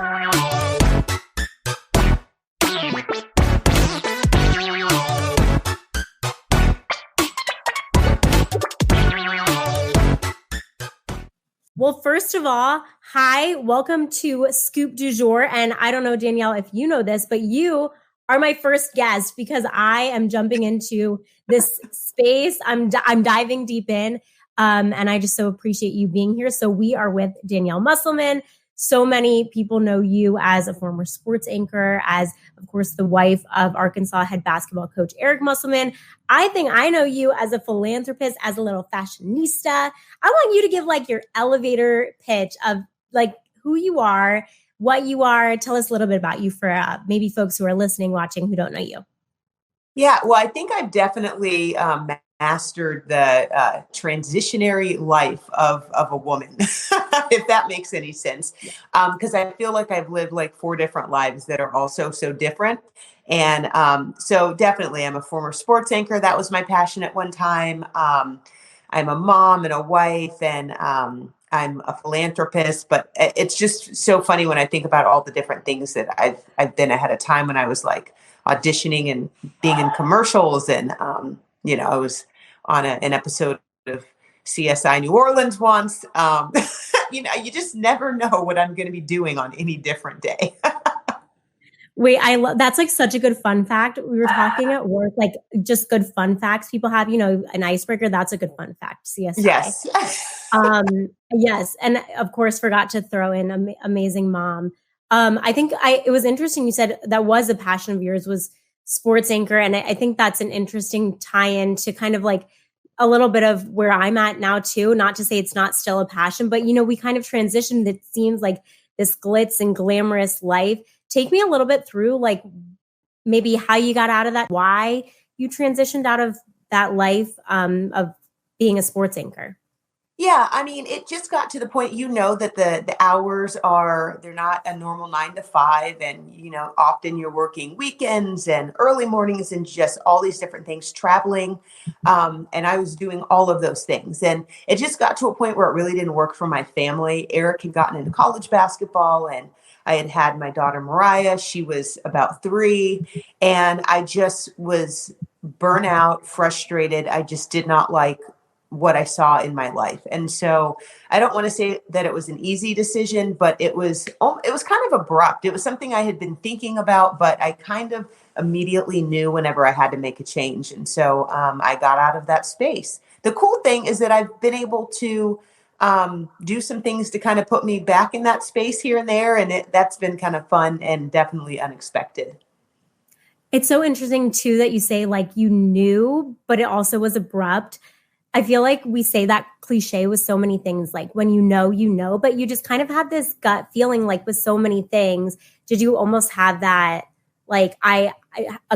Well, first of all, hi, welcome to Scoop du Jour. And I don't know, Danyelle, if you know this, but you are my first guest because I am jumping into this space. I'm diving deep in, and I just so appreciate you being here. So we are with Danyelle Musselman. So many people know you as a former sports anchor, as, of course, the wife of Arkansas head basketball coach Eric Musselman. I think I know you as a philanthropist, as a little fashionista. I want you to give like your elevator pitch of like who you are, what you are. Tell us a little bit about you for maybe folks who are listening, watching, who don't know you. Yeah, well, I think I've definitely mastered the transitionary life of a woman, if that makes any sense. Because I feel like I've lived like 4 different lives that are also so different. And so definitely I'm a former sports anchor. That was my passion at one time. I'm a mom and a wife, and I'm a philanthropist. But it's just so funny when I think about all the different things that I've been ahead of time when I was like auditioning and being in commercials. And, I was on an episode of CSI New Orleans once. You just never know what I'm going to be doing on any different day. Wait, that's like such a good fun fact. We were talking at work, like just good fun facts people have, an icebreaker. That's a good fun fact. CSI. Yes. Yes. And of course, forgot to throw in amazing mom. I think it was interesting. You said that was a passion of yours, was sports anchor. And I think that's an interesting tie-in to kind of like a little bit of where I'm at now too. Not to say it's not still a passion, but we kind of transitioned. It seems like this glitz and glamorous life. Take me a little bit through like maybe how you got out of that, why you transitioned out of that life of being a sports anchor. Yeah, I mean, it just got to the point, that the hours they're not a normal 9 to 5. And, often you're working weekends and early mornings and just all these different things, traveling. And I was doing all of those things. And it just got to a point where it really didn't work for my family. Eric had gotten into college basketball, and I had my daughter, Mariah. She was about 3. And I just was burnout, frustrated. I just did not like what I saw in my life. And so I don't want to say that it was an easy decision, but it was kind of abrupt. It was something I had been thinking about, but I kind of immediately knew whenever I had to make a change. And so I got out of that space. The cool thing is that I've been able to do some things to kind of put me back in that space here and there. And that's been kind of fun and definitely unexpected. It's so interesting too that you say like you knew, but it also was abrupt. I feel like we say that cliche with so many things, like when you know, but you just kind of had this gut feeling like with so many things. Did you almost have that, like a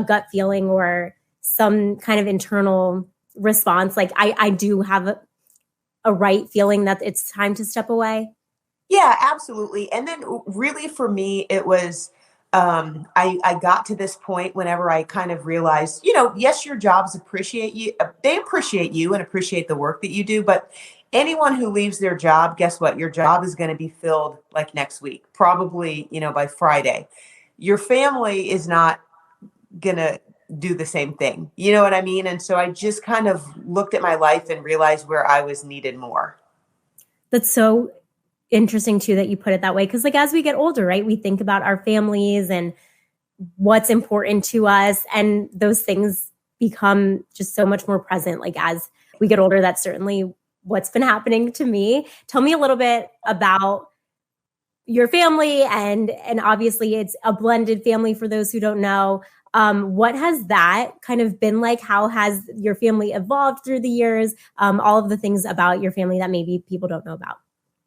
gut feeling or some kind of internal response? Like I do have a right feeling that it's time to step away. Yeah, absolutely. And then really for me, it was, I got to this point whenever I kind of realized, yes, your jobs appreciate you. They appreciate you and appreciate the work that you do. But anyone who leaves their job, guess what? Your job is going to be filled like next week, probably, by Friday. Your family is not going to do the same thing. You know what I mean? And so I just kind of looked at my life and realized where I was needed more. That's so interesting too that you put it that way, because like as we get older, right, we think about our families and what's important to us, and those things become just so much more present. Like as we get older, that's certainly what's been happening to me. Tell me a little bit about your family, and obviously it's a blended family for those who don't know. What has that kind of been like? How has your family evolved through the years? All of the things about your family that maybe people don't know about.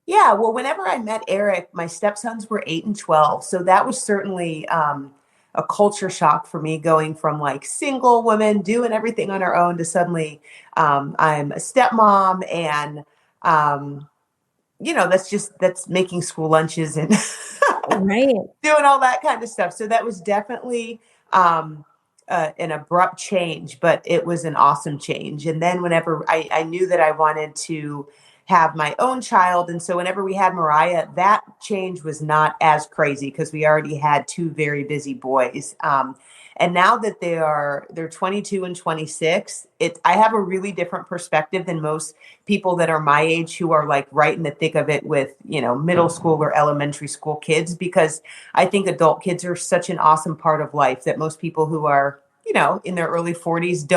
Yeah, well, whenever I met Eric, my stepsons were 8 and 12. So that was certainly a culture shock for me, going from like single woman doing everything on her own to suddenly I'm a stepmom, and that's making school lunches and right, doing all that kind of stuff. So that was definitely an abrupt change, but it was an awesome change. And then whenever I knew that I wanted to have my own child. And so whenever we had Mariah, that change was not as crazy because we already had two very busy boys. And now that they're 22 and 26, I have a really different perspective than most people that are my age who are like right in the thick of it with, middle school or elementary school kids, because I think adult kids are such an awesome part of life that most people who are, in their early 40s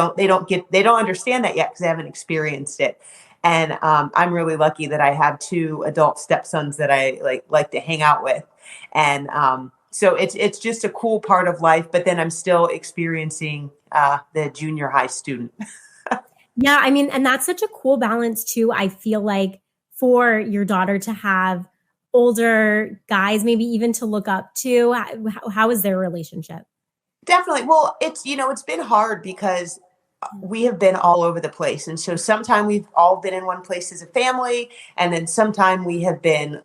they don't understand that yet because they haven't experienced it. And I'm really lucky that I have two adult stepsons that I like to hang out with. And so it's just a cool part of life, but then I'm still experiencing the junior high student. Yeah, I mean, and that's such a cool balance too. I feel like for your daughter to have older guys, maybe even to look up to, how is their relationship? Definitely. Well, it's been hard because we have been all over the place. And so sometime we've all been in one place as a family. And then sometime we have been,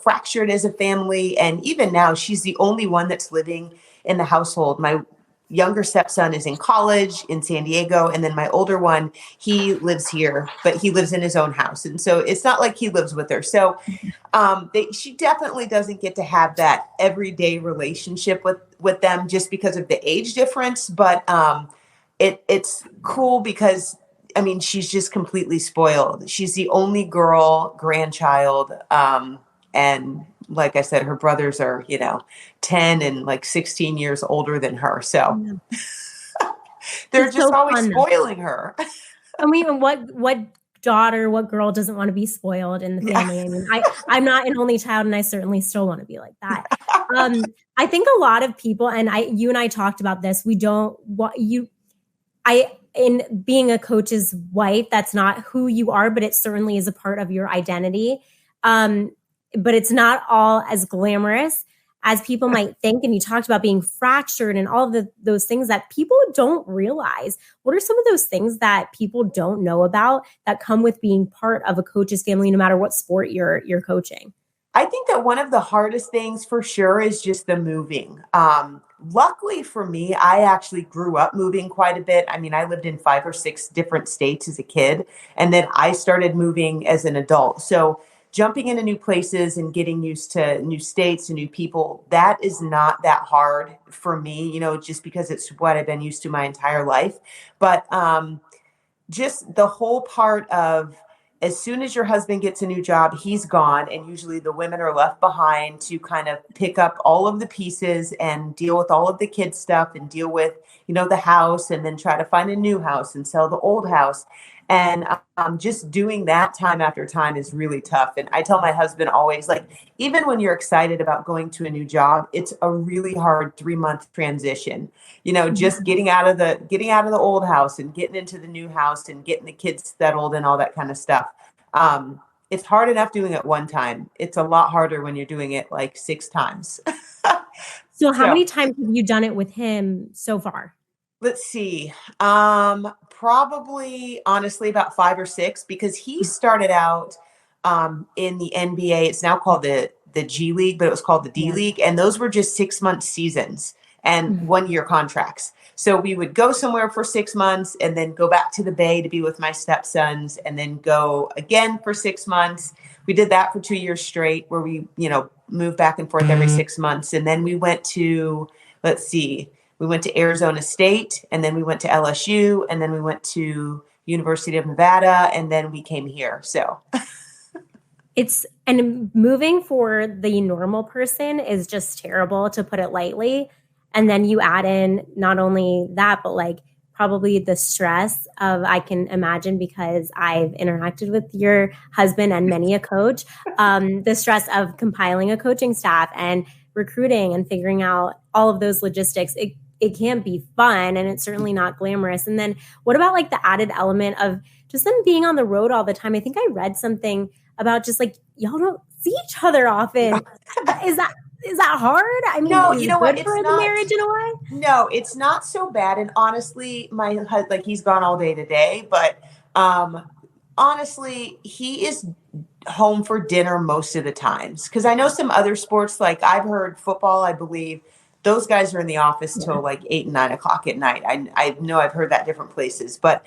fractured as a family. And even now she's the only one that's living in the household. My younger stepson is in college in San Diego. And then my older one, he lives here, but he lives in his own house. And so it's not like he lives with her. So she definitely doesn't get to have that everyday relationship with them just because of the age difference. But it's cool because, I mean, she's just completely spoiled. She's the only girl grandchild. And like I said, her brothers are, 10 and like 16 years older than her. So they're It's just so always fun, spoiling her. I mean, what daughter, what girl doesn't want to be spoiled in the family? Yeah. I mean, I'm not an only child, and I certainly still want to be like that. I think a lot of people, and you and I talked about this. We don't want you. In being a coach's wife, that's not who you are, but it certainly is a part of your identity. But it's not all as glamorous as people might think. And you talked about being fractured and all of those things that people don't realize. What are some of those things that people don't know about that come with being part of a coach's family, no matter what sport you're coaching? I think that one of the hardest things for sure is just the moving. Luckily for me, I actually grew up moving quite a bit. I mean, I lived in 5 or 6 different states as a kid, and then I started moving as an adult. So jumping into new places and getting used to new states and new people, that is not that hard for me, just because it's what I've been used to my entire life. But just the whole part of, as soon as your husband gets a new job, he's gone. And usually the women are left behind to kind of pick up all of the pieces and deal with all of the kids stuff and deal with, the house, and then try to find a new house and sell the old house. And just doing that time after time is really tough. And I tell my husband always, like, even when you're excited about going to a new job, it's a really hard 3-month transition. Just getting out of the old house and getting into the new house and getting the kids settled and all that kind of stuff. It's hard enough doing it one time. It's a lot harder when you're doing it like 6 times. So how many times have you done it with him so far? Let's see. Probably honestly about 5 or 6, because he started out in the NBA. It's now called the G League, but it was called the D League. And those were just 6-month seasons and 1-year contracts. So we would go somewhere for 6 months and then go back to the Bay to be with my stepsons and then go again for 6 months. We did that for 2 years straight, where we, moved back and forth every 6 months. And then we went to, we went to Arizona State, and then we went to LSU, and then we went to University of Nevada, and then we came here. So and moving for the normal person is just terrible, to put it lightly. And then you add in not only that, but like probably the stress of, I can imagine, because I've interacted with your husband and many a coach, the stress of compiling a coaching staff and recruiting and figuring out all of those logistics. It can't be fun, and it's certainly not glamorous. And then what about like the added element of just them being on the road all the time? I think I read something about just like, y'all don't see each other often. Is that hard? I mean, no, you know what? It's for the marriage in a way. No, it's not so bad. And honestly, my husband, like, he's gone all day today, but honestly, he is home for dinner most of the times. Because I know some other sports, like I've heard football, I believe, those guys are in the office till like 8 and 9 o'clock at night. I know I've heard that different places, but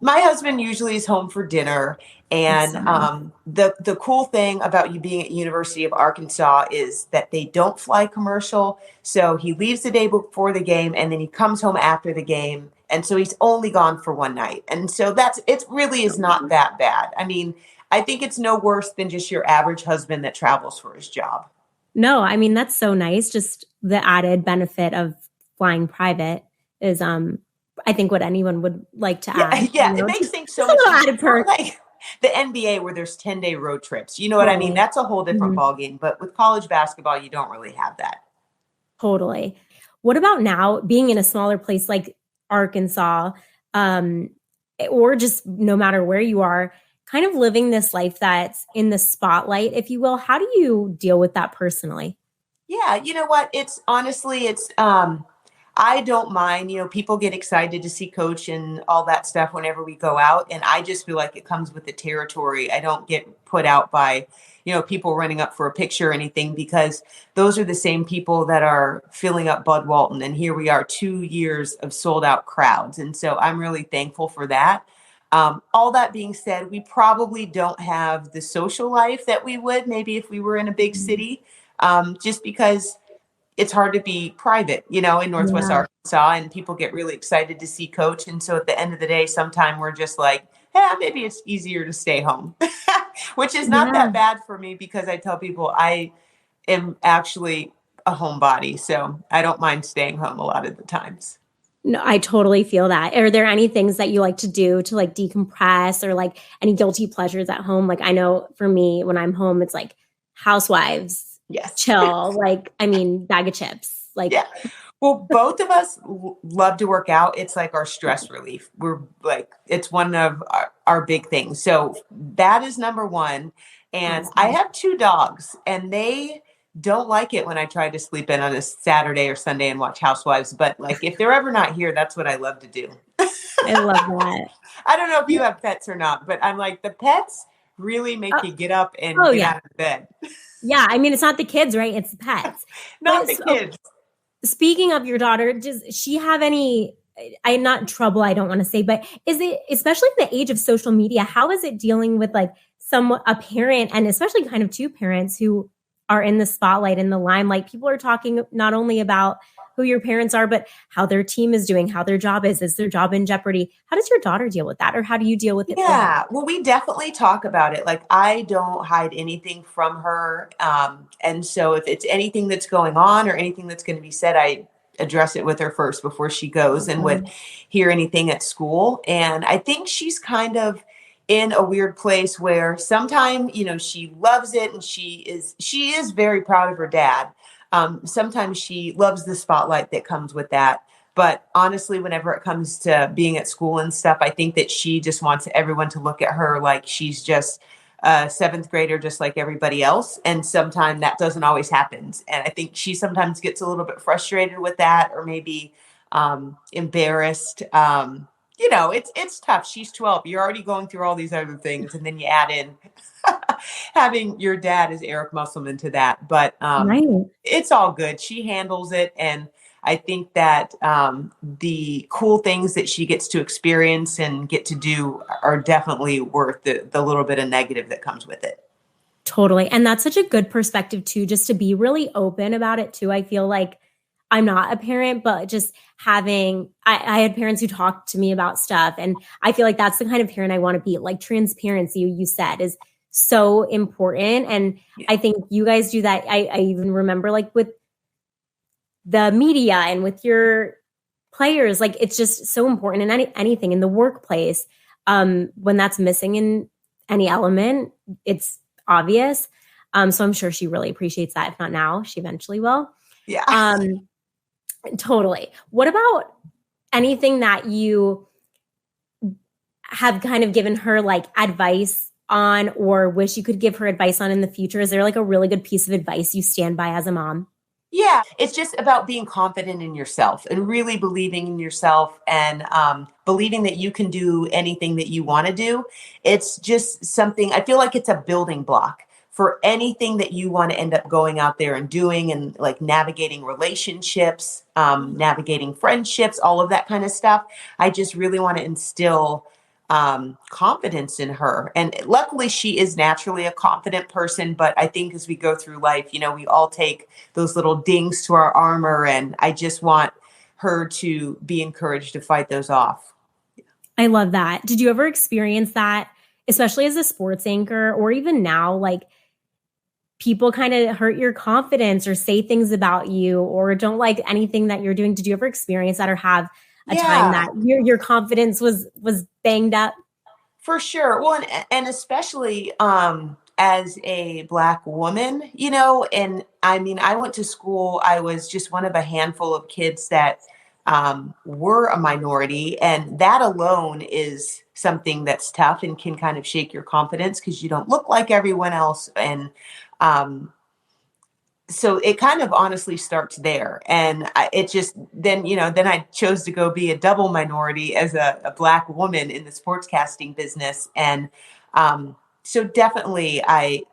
My husband usually is home for dinner. That's And so nice. the cool thing about you being at University of Arkansas is that they don't fly commercial. So he leaves the day before the game and then he comes home after the game. And so he's only gone for one night. And so it really is not that bad. I mean, I think it's no worse than just your average husband that travels for his job. No, I mean, that's so nice. Just the added benefit of flying private is, I think what anyone would like to Yeah, add, yeah, it makes things so just a much little easier. added It's not perk. like the NBA where there's 10-day road trips. You know what I mean? Totally. That's a whole different Mhm. ballgame. But with college basketball, you don't really have that. Totally. What about now being in a smaller place like Arkansas, um, or just no matter where you are, kind of living this life that's in the spotlight, if you will? How do you deal with that personally? Yeah, you know what? It's honestly, I don't mind, people get excited to see coach and all that stuff whenever we go out. And I just feel like it comes with the territory. I don't get put out by, people running up for a picture or anything because those are the same people that are filling up Bud Walton. And here we are 2 years of sold out crowds. And so I'm really thankful for that. All that being said, we probably don't have the social life that we would maybe if we were in a big city, just because it's hard to be private, in Northwest Yeah. Arkansas, and people get really excited to see coach. And so at the end of the day, sometime we're just like, maybe it's easier to stay home, which is not Yeah. that bad for me because I tell people I am actually a homebody. So I don't mind staying home a lot of the times. No, I totally feel that. Are there any things that you like to do to like decompress or like any guilty pleasures at home? Like I know for me, when I'm home, it's like housewives, Yes. chill, like I mean, bag of chips. Like Yeah. Well, both of us love to work out. It's like our stress relief. We're like, it's one of our big things. So that is number one. And I awesome. have two dogs, and they don't like it when I try to sleep in on a Saturday or Sunday and watch Housewives. But like, if they're ever not here, that's what I love to do. I love that. I don't know if you have pets or not, but I'm like, the pets really make Oh, you get up and oh get yeah. out of bed. Yeah. I mean, it's not the kids, right? It's the pets. Not But the so, kids. speaking of your daughter, does she have any? I'm not in trouble. I don't want to say, but is it especially in the age of social media? How is it dealing with like a parent and especially kind of two parents who are in the spotlight in the limelight? People are talking not only about who your parents are, but how their team is doing, how their job is. Is their job in jeopardy? How does your daughter deal with that, or how do you deal with it for her? Yeah, well, we definitely talk about it. Like, I don't hide anything from her. And so if it's anything that's going on or anything that's going to be said, I address it with her first before she goes and would hear anything at school. And I think she's kind of in a weird place where sometimes, she loves it and she is very proud of her dad. Sometimes she loves the spotlight that comes with that. But honestly, whenever it comes to being at school and stuff, I think that she just wants everyone to look at her like she's just a seventh grader, just like everybody else. And sometimes that doesn't always happen. And I think she sometimes gets a little bit frustrated with that, or maybe embarrassed. It's tough. She's 12. You're already going through all these other things, and then you add in having your dad as Eric Musselman to that. But Right. it's all good. She handles it, and I think that the cool things that she gets to experience and get to do are definitely worth the little bit of negative that comes with it. Totally. And that's such a good perspective too, just to be really open about it too. I feel like I'm not a parent, but just I had parents who talked to me about stuff. And I feel like that's the kind of parent I want to be. Like transparency, you said, is so important. And Yeah. I think you guys do that. I even remember like with the media and with your players, like it's just so important in anything in the workplace. When that's missing in any element, it's obvious. So I'm sure she really appreciates that. If not now, she eventually will. Yeah. Totally. What about anything that you have kind of given her like advice on or wish you could give her advice on in the future? Is there like a really good piece of advice you stand by as a mom? Yeah, it's just about being confident in yourself and really believing in yourself, and believing that you can do anything that you want to do. It's just something, I feel like it's a building block for anything that you want to end up going out there and doing, and like navigating relationships, navigating friendships, all of that kind of stuff. I just really want to instill confidence in her. And luckily, she is naturally a confident person. But I think as we go through life, we all take those little dings to our armor. And I just want her to be encouraged to fight those off. I love that. Did you ever experience that, especially as a sports anchor or even now, like people kind of hurt your confidence or say things about you or don't like anything that you're doing? Did you ever experience that or have a time Yeah. that your confidence was banged up? For sure. Well, and especially as a Black woman, and I mean, I went to school, I was just one of a handful of kids that were a minority. And that alone is something that's tough and can kind of shake your confidence because you don't look like everyone else. And um, so it kind of honestly starts there. And it just, then I chose to go be a double minority as a Black woman in the sportscasting business. And so definitely I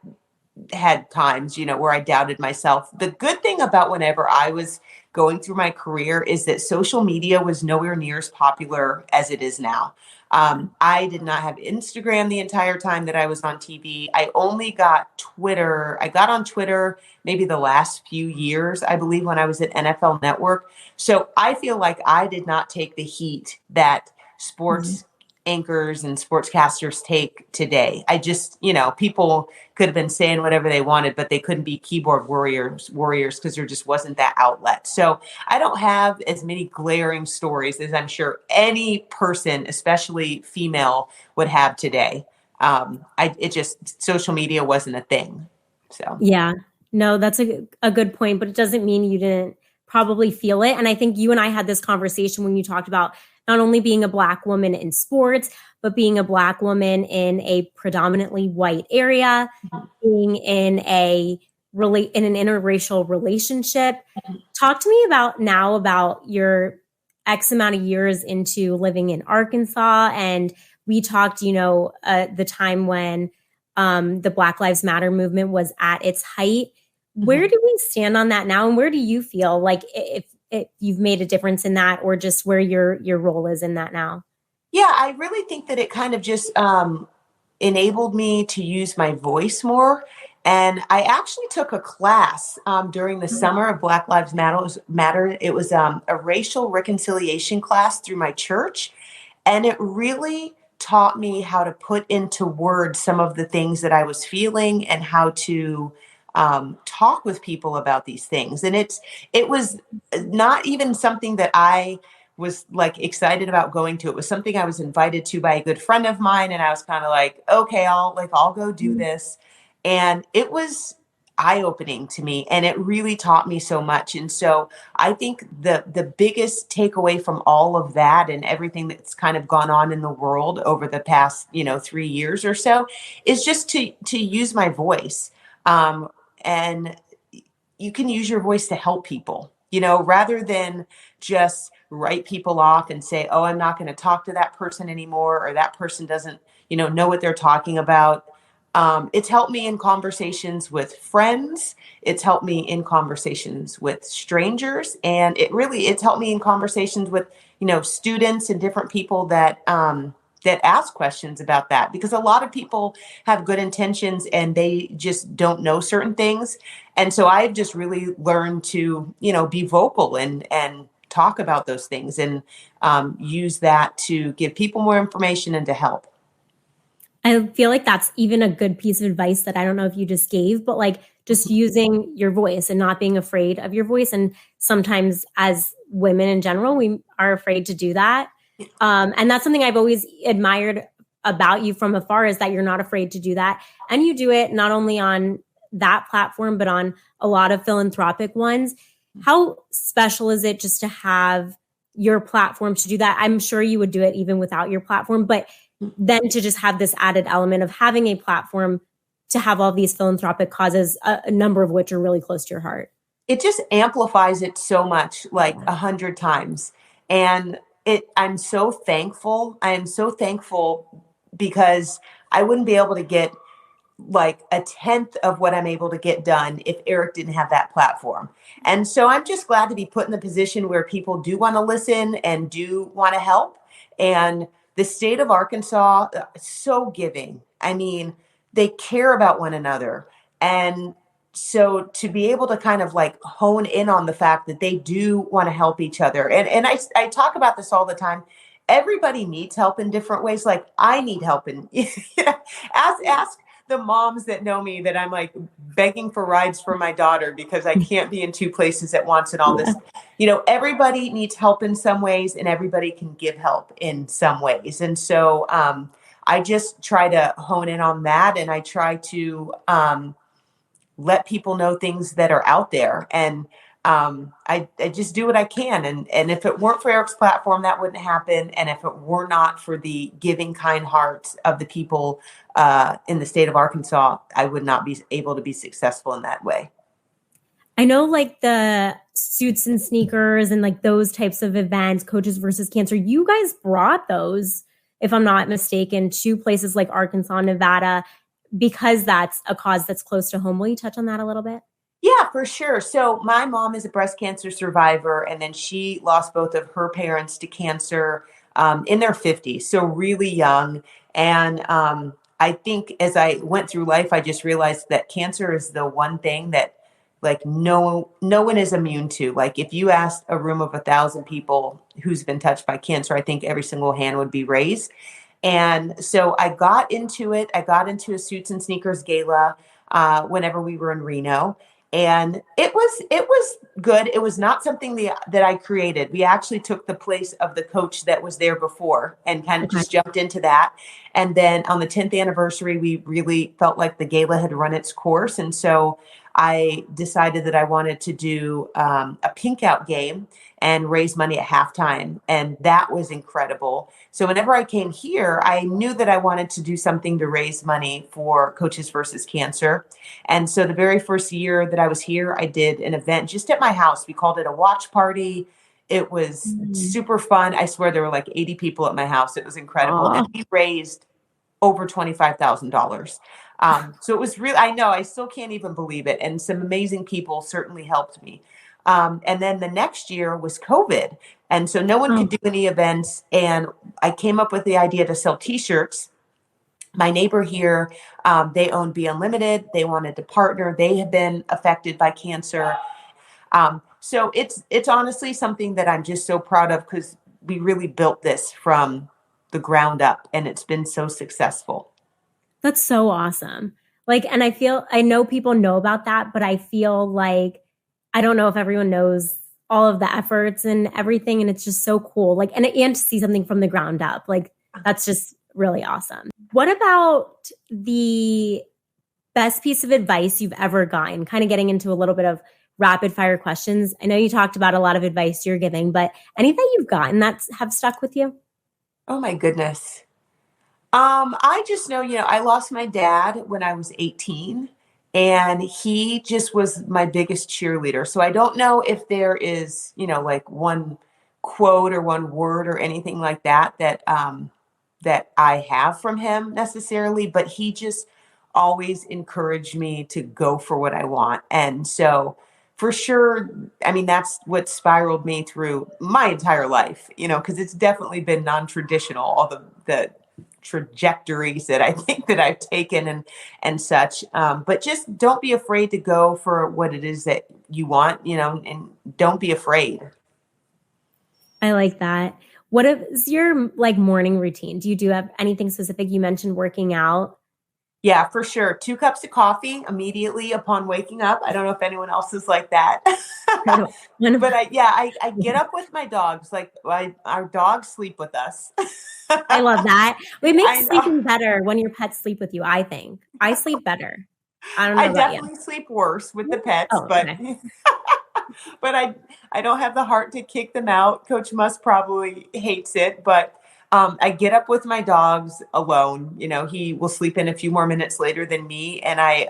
had times, where I doubted myself. The good thing about whenever I was going through my career is that social media was nowhere near as popular as it is now. I did not have Instagram the entire time that I was on TV. I only got Twitter. I got on Twitter maybe the last few years, I believe, when I was at NFL Network. So I feel like I did not take the heat that sports anchors and sportscasters take today. I just, people could have been saying whatever they wanted, but they couldn't be keyboard warriors because there just wasn't that outlet. So I don't have as many glaring stories as I'm sure any person, especially female, would have today. Social media wasn't a thing. So Yeah, no, that's a good point, but it doesn't mean you didn't probably feel it. And I think you and I had this conversation when you talked about not only being a Black woman in sports, but being a Black woman in a predominantly white area, being in an interracial relationship. Talk to me about your X amount of years into living in Arkansas. And we talked, the time when the Black Lives Matter movement was at its height. Where do we stand on that now? And where do you feel like if you've made a difference in that or just where your role is in that now? Yeah, I really think that it kind of just enabled me to use my voice more. And I actually took a class during the summer of Black Lives Matter. It was a racial reconciliation class through my church. And it really taught me how to put into words some of the things that I was feeling and how to talk with people about these things. And it was not even something that I was like excited about going to. It was something I was invited to by a good friend of mine. And I was kind of like, okay, I'll go do this. And it was eye-opening to me and it really taught me so much. And so I think the biggest takeaway from all of that and everything that's kind of gone on in the world over the past, 3 years or so is just to use my voice. And you can use your voice to help people, rather than just write people off and say, oh, I'm not going to talk to that person anymore, or that person doesn't, know what they're talking about. It's helped me in conversations with friends. It's helped me in conversations with strangers. And it's helped me in conversations with, students and different people that ask questions about that, because a lot of people have good intentions and they just don't know certain things. And so I've just really learned to, be vocal and talk about those things and use that to give people more information and to help. I feel like that's even a good piece of advice that I don't know if you just gave, but like just using your voice and not being afraid of your voice. And sometimes as women in general, we are afraid to do that. And that's something I've always admired about you from afar, is that you're not afraid to do that. And you do it not only on that platform, but on a lot of philanthropic ones. How special is it just to have your platform to do that? I'm sure you would do it even without your platform, but then to just have this added element of having a platform to have all these philanthropic causes, a number of which are really close to your heart. It just amplifies it so much, like 100 times. And I'm so thankful. I am so thankful because I wouldn't be able to get like a tenth of what I'm able to get done if Eric didn't have that platform. And so I'm just glad to be put in the position where people do want to listen and do want to help. And the state of Arkansas, so giving. I mean, they care about one another. And so to be able to kind of like hone in on the fact that they do want to help each other. And I talk about this all the time. Everybody needs help in different ways. Like I need help in ask the moms that know me that I'm like begging for rides for my daughter because I can't be in two places at once and all this. Everybody needs help in some ways and everybody can give help in some ways. And so I just try to hone in on that, and I try to let people know things that are out there. And I just do what I can. And if it weren't for Eric's platform, that wouldn't happen. And if it were not for the giving, kind hearts of the people in the state of Arkansas, I would not be able to be successful in that way. I know like the suits and sneakers and like those types of events, Coaches versus Cancer, you guys brought those, if I'm not mistaken, to places like Arkansas, Nevada, because that's a cause that's close to home. Will you touch on that a little bit? Yeah, for sure. So my mom is a breast cancer survivor, and then she lost both of her parents to cancer in their 50s, so really young. And I think as I went through life, I just realized that cancer is the one thing that like no one is immune to. Like if you asked a room of 1,000 people who's been touched by cancer, I think every single hand would be raised. And so I got into it. I got into a suits and sneakers gala whenever we were in Reno. And it was good. It was not something that I created. We actually took the place of the coach that was there before and kind of just jumped into that. And then on the 10th anniversary, we really felt like the gala had run its course. And so I decided that I wanted to do a pink out game and raise money at halftime. And that was incredible. So whenever I came here, I knew that I wanted to do something to raise money for Coaches versus Cancer. And so the very first year that I was here, I did an event just at my house. We called it a watch party. It was super fun. I swear there were like 80 people at my house. It was incredible. And we raised over $25,000. So it was really, I know, I still can't even believe it. And some amazing people certainly helped me. And then the next year was COVID. And so no one could do any events. And I came up with the idea to sell t-shirts. My neighbor here, they own Be Unlimited. They wanted to partner. They have been affected by cancer. So it's honestly something that I'm just so proud of because we really built this from the ground up and it's been so successful. That's so awesome. Like, and I know people know about that, but I feel like, I don't know if everyone knows all of the efforts and everything. And it's just so cool. Like, and to see something from the ground up, like that's just really awesome. What about the best piece of advice you've ever gotten? Kind of getting into a little bit of rapid fire questions. I know you talked about a lot of advice you're giving, but anything you've gotten that have stuck with you? Oh my goodness. I just know, I lost my dad when I was 18 and he just was my biggest cheerleader. So I don't know if there is, like one quote or one word or anything like that that I have from him necessarily, but he just always encouraged me to go for what I want. And so for sure, I mean, that's what spiraled me through my entire life, because it's definitely been non-traditional, all the trajectories that I think that I've taken and such. But just don't be afraid to go for what it is that you want, and don't be afraid. I like that. What is your like morning routine? Do you have anything specific? You mentioned working out. Yeah, for sure. 2 cups of coffee immediately upon waking up. I don't know if anyone else is like that. But I get up with my dogs. Like our dogs sleep with us. I love that. It makes sleeping better when your pets sleep with you, I think. I sleep better. I don't know. I definitely sleep worse with the pets, but okay. But I don't have the heart to kick them out. Coach Musk probably hates it, but I get up with my dogs alone. He will sleep in a few more minutes later than me. And I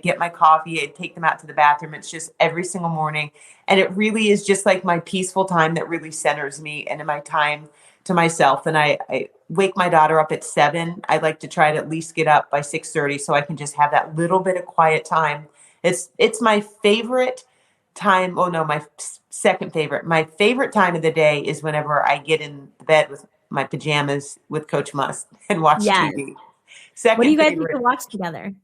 get my coffee, I take them out to the bathroom. It's just every single morning. And it really is just like my peaceful time that really centers me and my time to myself. And I wake my daughter up at 7. I like to try to at least get up by 6:30 so I can just have that little bit of quiet time. It's my favorite time. Oh no, my second favorite. My favorite time of the day is whenever I get in bed with my pajamas with Coach Must and watch Yes. TV. What do Second you guys like favorite. to watch together?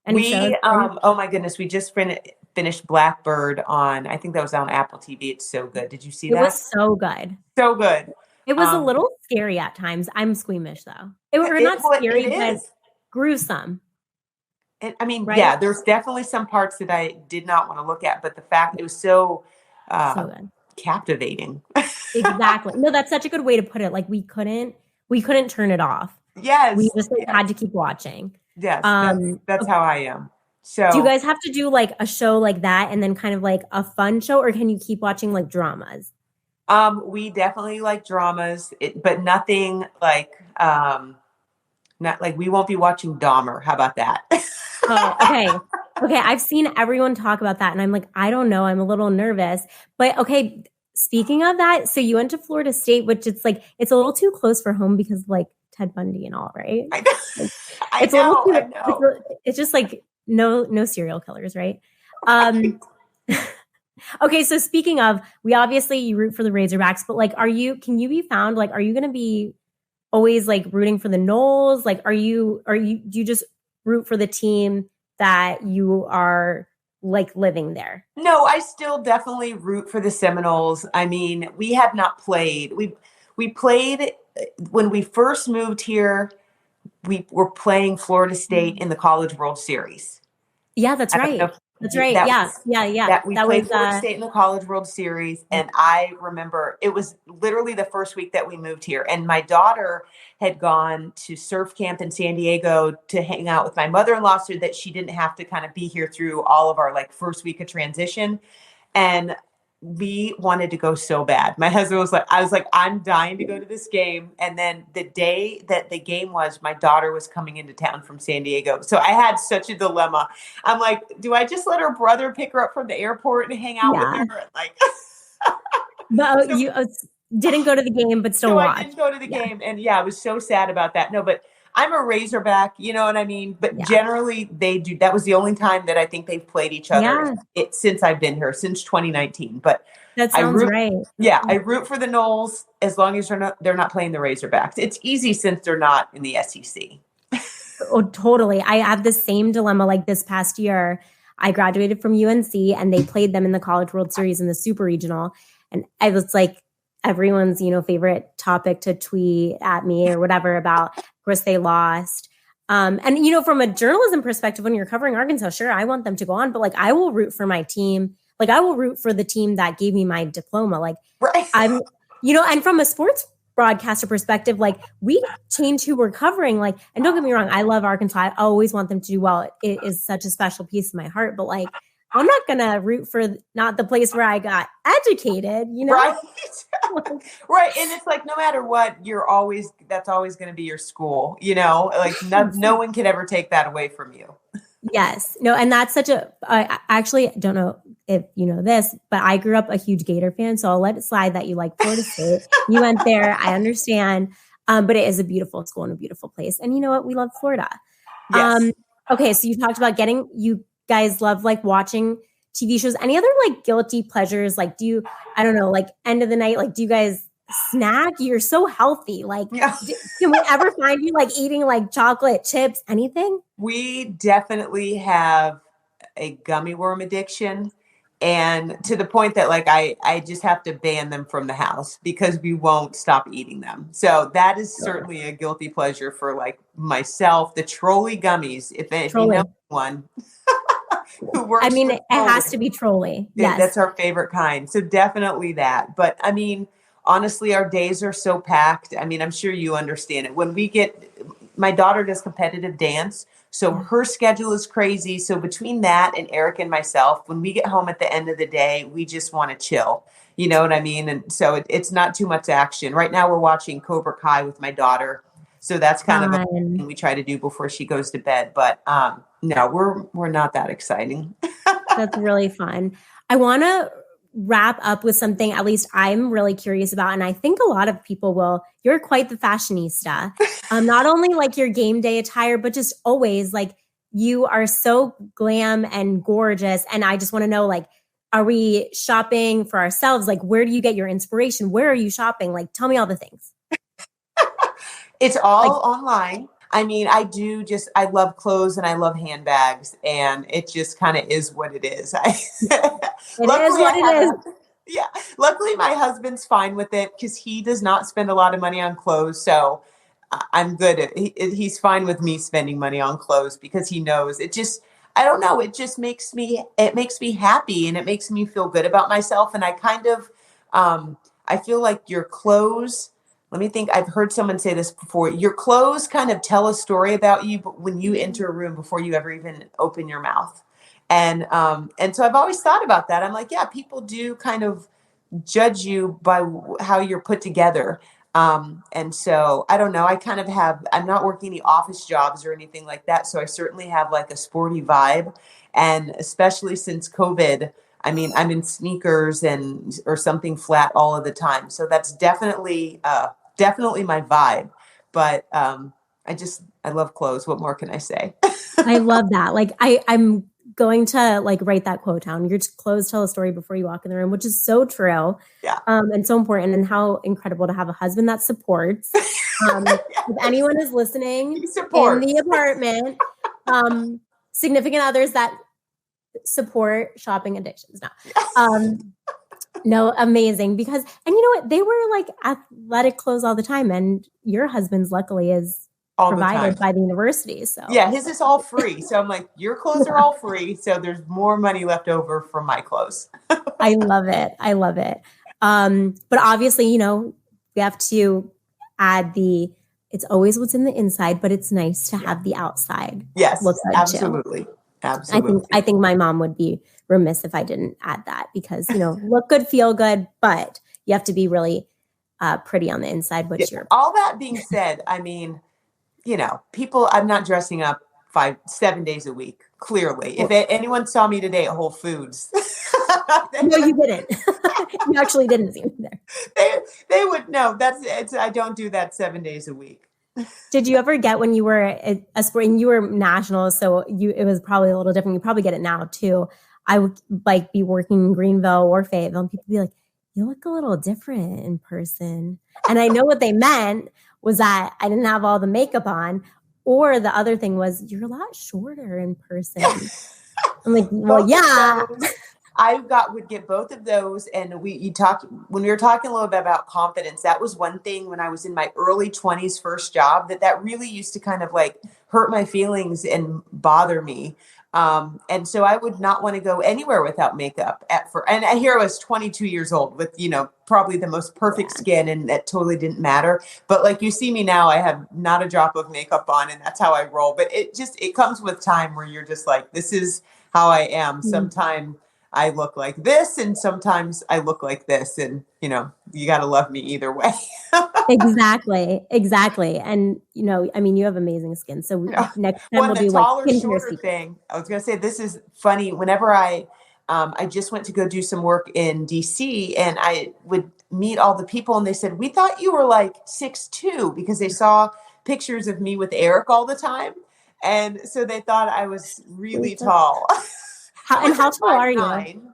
Any shows? Oh my goodness, we just finished Blackbird on, I think that was on Apple TV. It's so good. Did you see It that? was so good. So good. It was a little scary at times. I'm squeamish though. Or not scary, but gruesome. And I mean, right? yeah, there's definitely some parts that I did not want to look at, but the fact it was so good. Captivating. Exactly. No, that's such a good way to put it. Like we couldn't turn it off. Yes. We just had to keep watching. Yes. That's how I am. So do you guys have to do like a show like that and then kind of like a fun show, or can you keep watching like dramas? We definitely like dramas, but nothing like not like we won't be watching Dahmer. How about that? Oh, okay. Okay. I've seen everyone talk about that and I'm like, I don't know. I'm a little nervous. But okay, speaking of that, so you went to Florida State, which it's like, it's a little too close for home because like Ted Bundy and all, right? I know. It's I know. It's just like no serial killers, right? Okay, so speaking of, you root for the Razorbacks, but like, can you be found, like, are you going to be always like rooting for the Noles? Like, do you just root for the team that you are like living there? No, I still definitely root for the Seminoles. I mean, we have not played. We played when we first moved here. We were playing Florida State in the College World Series. Yeah, that's right. That's right. Yeah. We played Florida State in the College World Series. And I remember it was literally the first week that we moved here. And my daughter had gone to surf camp in San Diego to hang out with my mother-in-law so that she didn't have to kind of be here through all of our like first week of transition. And we wanted to go so bad. My husband was like, I'm dying to go to this game. And then the day that the game was, my daughter was coming into town from San Diego. So I had such a dilemma. I'm like, do I just let her brother pick her up from the airport and hang out with her? Like, but you didn't go to the game, but still watched. I didn't go to the game. And I was so sad about that. No, but I'm a Razorback, you know what I mean? But generally they do. That was the only time that I think they've played each other since I've been here, since 2019. But that sounds right. Yeah, I root for the Noles as long as they're not playing the Razorbacks. It's easy since they're not in the SEC. Oh, totally. I have the same dilemma. Like this past year, I graduated from UNC and they played them in the College World Series in the Super Regional. And I was like, everyone's, favorite topic to tweet at me or whatever about, of course, they lost. And, from a journalism perspective, when you're covering Arkansas, sure, I want them to go on, but like, I will root for my team. Like I will root for the team that gave me my diploma. Like I'm, and from a sports broadcaster perspective, like we change who we're covering. Like, and don't get me wrong, I love Arkansas. I always want them to do well. It is such a special piece of my heart, but like, I'm not going to root for not the place where I got educated, Right. Right. And it's like, no matter what, that's always going to be your school, like no one can ever take that away from you. Yes. No. And that's I actually don't know if you know this, but I grew up a huge Gator fan. So I'll let it slide that you like Florida State. You went there. I understand. But it is a beautiful school and a beautiful place. And you know what? We love Florida. Yes. Okay. So you talked about you guys love like watching TV shows. Any other like guilty pleasures? Like I don't know, like end of the night, like do you guys snack? You're so healthy. Like can we ever find you like eating like chocolate chips, anything? We definitely have a gummy worm addiction. And to the point that like I just have to ban them from the house because we won't stop eating them. So that is certainly a guilty pleasure for like myself. The Trolley gummies, if you know one who works. I mean, it has to be Trolley. Yes. That's our favorite kind. So definitely that. But I mean, honestly, our days are so packed. I mean, I'm sure you understand it. When my daughter does competitive dance. So her schedule is crazy. So between that and Eric and myself, when we get home at the end of the day, we just want to chill. You know what I mean? And so it's not too much action. Right now we're watching Cobra Kai with my daughter. So that's kind of a thing we try to do before she goes to bed. But no, we're not that exciting. That's really fun. I want to wrap up with something at least I'm really curious about. And I think a lot of people will. You're quite the fashionista. Not only like your game day attire, but just always like you are so glam and gorgeous. And I just want to know, like, are we shopping for ourselves? Like, where do you get your inspiration? Where are you shopping? Like, tell me all the things. It's all online. I mean, I love clothes and I love handbags, and it just kind of is what it is. Luckily, what it is. Yeah. Luckily, my husband's fine with it because he does not spend a lot of money on clothes. So I'm good. He's fine with me spending money on clothes because he knows I don't know. It makes me happy and it makes me feel good about myself. And I feel like your clothes, let me think. I've heard someone say this before. Your clothes kind of tell a story about you, but when you enter a room before you ever even open your mouth. And so I've always thought about that. I'm like, yeah, people do kind of judge you by how you're put together. And so I don't know, I'm not working any office jobs or anything like that. So I certainly have like a sporty vibe. And especially since COVID, I mean, I'm in sneakers or something flat all of the time. So that's definitely my vibe. But I love clothes. What more can I say? I love that. Like I'm going to like write that quote down. Your clothes tell a story before you walk in the room, which is so true. Yeah. And so important, and how incredible to have a husband that supports. Yes. If anyone is listening in the apartment, significant others that support shopping addictions. No, amazing. Because, and you know what? They wear like athletic clothes all the time. And your husband's luckily is provided by the university. So yeah, his is all free. So I'm like, your clothes are all free. So there's more money left over from my clothes. I love it. I love it. But obviously, you know, we have to add it's always what's in the inside, but it's nice to have the outside. Yes, absolutely. Too. Absolutely. I think my mom would be remiss if I didn't add that, because, you know, look good, feel good, but you have to be really pretty on the inside. All that being said, I mean, you know, I'm not dressing up 7 days a week. Clearly, if anyone saw me today at Whole Foods, no, you didn't. You actually didn't see me there. They would know. I don't do that 7 days a week. Did you ever get, when you were a sport and you were national, so it was probably a little different. You probably get it now too. I would like be working in Greenville or Fayetteville, and people be like, "You look a little different in person." And I know what they meant was that I didn't have all the makeup on, or the other thing was, you're a lot shorter in person. I'm like, well, yeah. would get both of those. And when we were talking a little bit about confidence, that was one thing when I was in my early 20s, first job, that really used to kind of like hurt my feelings and bother me. And so I would not want to go anywhere without makeup and here I was 22 years old with, you know, probably the most perfect skin, and that totally didn't matter. But like you see me now, I have not a drop of makeup on, and that's how I roll. But it comes with time where you're just like, this is how I am. Mm-hmm. Sometimes I look like this and sometimes I look like this, and, you know, you got to love me either way. Exactly. And, you know, I mean, you have amazing skin. So next time we'll do taller, shorter thing. I was going to say, this is funny. Whenever I just went to go do some work in DC, and I would meet all the people, and they said, "We thought you were like 6'2", because they saw pictures of me with Eric all the time. And so they thought I was really tall. How tall are you?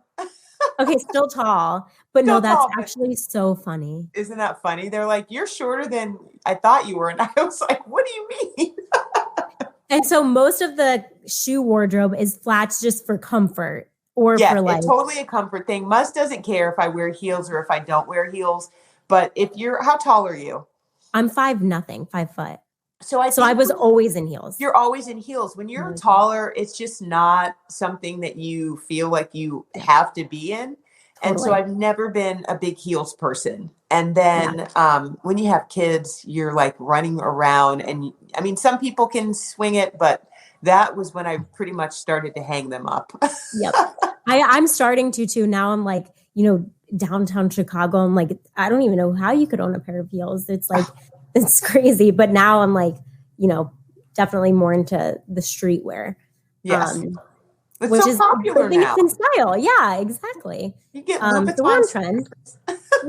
Okay, still tall, but still no, that's tall, actually so funny. Isn't that funny? They're like, "You're shorter than I thought you were." And I was like, "What do you mean?" And so most of the shoe wardrobe is flats just for comfort, or for like. It's totally a comfort thing. Mus doesn't care if I wear heels or if I don't wear heels. But how tall are you? I'm 5 foot. So I was always in heels. You're always in heels. When you're taller, it's just not something that you feel like you have to be in. Totally. And so I've never been a big heels person. And then when you have kids, you're like running around, and I mean, some people can swing it, but that was when I pretty much started to hang them up. Yep. I'm starting to too. Now I'm like, you know, downtown Chicago, I'm like, I don't even know how you could own a pair of heels. It's like, it's crazy. But now I'm like, you know, definitely more into the streetwear. Yes. Which so is popular now. It's in style. Yeah, exactly. You get the one trend.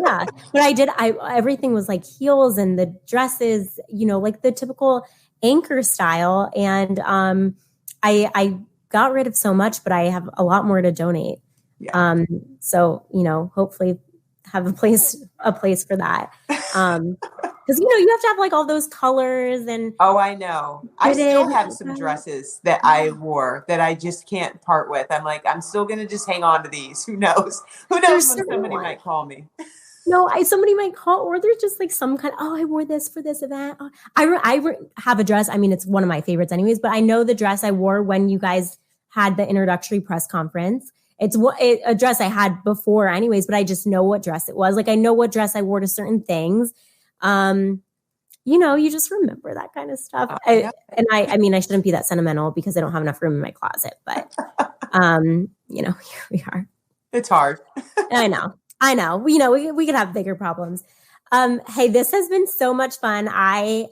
Yeah. But everything was like heels and the dresses, you know, like the typical anchor style. And I got rid of so much, but I have a lot more to donate. Yeah. So, you know, hopefully have a place for that. Because, you have to have like all those colors and. Oh, I know. I still have some dresses that I wore that I just can't part with. I'm like, I'm still going to just hang on to these. Who knows? Who knows when somebody might call me? No, somebody might call, or there's just like some kind of, I wore this for this event. Oh, I have a dress. I mean, it's one of my favorites anyways, but I know the dress I wore when you guys had the introductory press conference. It's a dress I had before anyways, but I just know what dress it was. Like I know what dress I wore to certain things. You just remember that kind of stuff. I mean, I shouldn't be that sentimental because I don't have enough room in my closet, but here we are. It's hard. I know. We could have bigger problems. Hey, this has been so much fun. I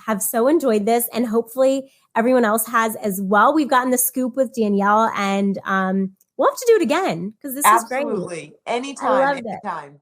have so enjoyed this, and hopefully everyone else has as well. We've gotten the scoop with Danyelle, and we'll have to do it again because this is great. Absolutely. Anytime.